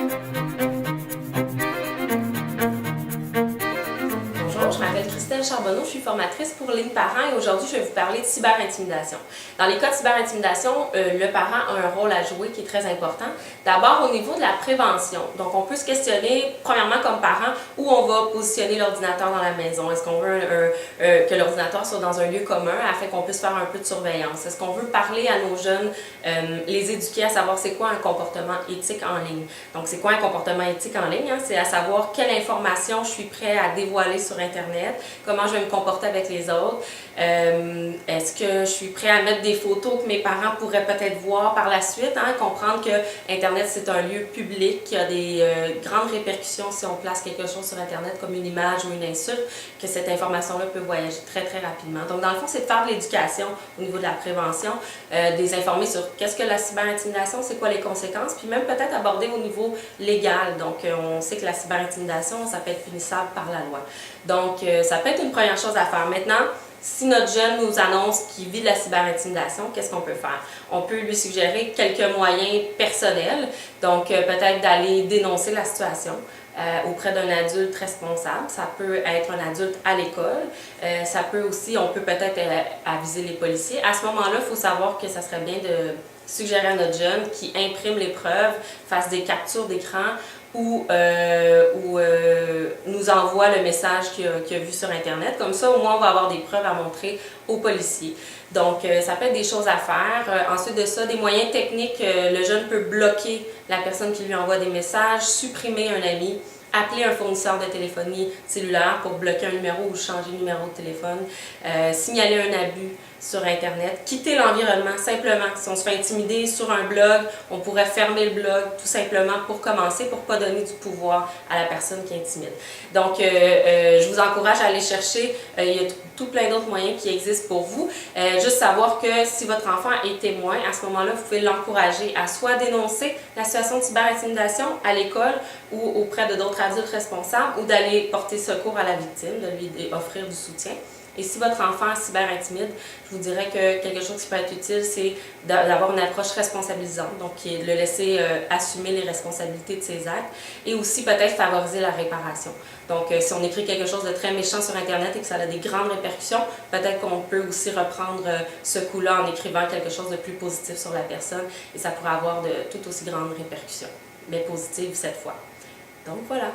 Bonjour, je m'appelle Christelle Charbonneau, je suis formatrice pour Ligne Parents et aujourd'hui je vais vous parler de cyberintimidation. Dans les cas de cyberintimidation, le parent a un rôle à jouer qui est très important. D'abord au niveau de la prévention. Donc on peut se questionner premièrement comme parent où on va positionner l'ordinateur dans la maison. Est-ce qu'on veut que l'ordinateur soit dans un lieu commun afin qu'on puisse faire un peu de surveillance? Est-ce qu'on veut parler à nos jeunes, les éduquer à savoir c'est quoi un comportement éthique en ligne? Donc c'est quoi un comportement éthique en ligne? C'est à savoir quelle information je suis prêt à dévoiler sur Internet, comment je vais me comporter avec les autres, est-ce que je suis prêt à mettre des photos que mes parents pourraient peut-être voir par la suite, comprendre que Internet c'est un lieu public, qui a des grandes répercussions si on place quelque chose sur Internet comme une image ou une insulte, que cette information-là peut voyager très très rapidement. Donc dans le fond, c'est de faire de l'éducation au niveau de la prévention, des informer sur qu'est-ce que la cyberintimidation, c'est quoi les conséquences, puis même peut-être aborder au niveau légal. Donc on sait que la cyberintimidation, ça peut être punissable par la loi. Donc ça peut être une première chose à faire. Maintenant, si notre jeune nous annonce qu'il vit de la cyberintimidation, qu'est-ce qu'on peut faire? On peut lui suggérer quelques moyens personnels, donc peut-être d'aller dénoncer la situation auprès d'un adulte responsable. Ça peut être un adulte à l'école, ça peut aussi, on peut peut-être aviser les policiers. À ce moment-là, il faut savoir que ça serait bien de suggérer à notre jeune qui imprime les preuves, fasse des captures d'écran ou nous envoie le message qu'il a vu sur Internet. Comme ça, au moins, on va avoir des preuves à montrer aux policiers. Donc, ça peut être des choses à faire. Ensuite de ça, des moyens techniques. Le jeune peut bloquer la personne qui lui envoie des messages, supprimer un ami, appeler un fournisseur de téléphonie cellulaire pour bloquer un numéro ou changer de numéro de téléphone, signaler un abus sur Internet, quitter l'environnement simplement. Si on se fait intimider sur un blog, on pourrait fermer le blog tout simplement pour commencer, pour ne pas donner du pouvoir à la personne qui intimide. Donc, je vous encourage à aller chercher, il y a tout plein d'autres moyens qui existent pour vous. Juste savoir que si votre enfant est témoin, à ce moment-là, vous pouvez l'encourager à soit dénoncer la situation de cyberintimidation à l'école ou auprès de d'autres adultes responsables ou d'aller porter secours à la victime, de lui offrir du soutien. Et si votre enfant cyberintimide, je vous dirais que quelque chose qui peut être utile, c'est d'avoir une approche responsabilisante, donc le laisser assumer les responsabilités de ses actes et aussi peut-être favoriser la réparation. Donc si on écrit quelque chose de très méchant sur Internet et que ça a des grandes répercussions, peut-être qu'on peut aussi reprendre ce coup-là en écrivant quelque chose de plus positif sur la personne et ça pourrait avoir de tout aussi grandes répercussions, mais positives cette fois. Donc voilà.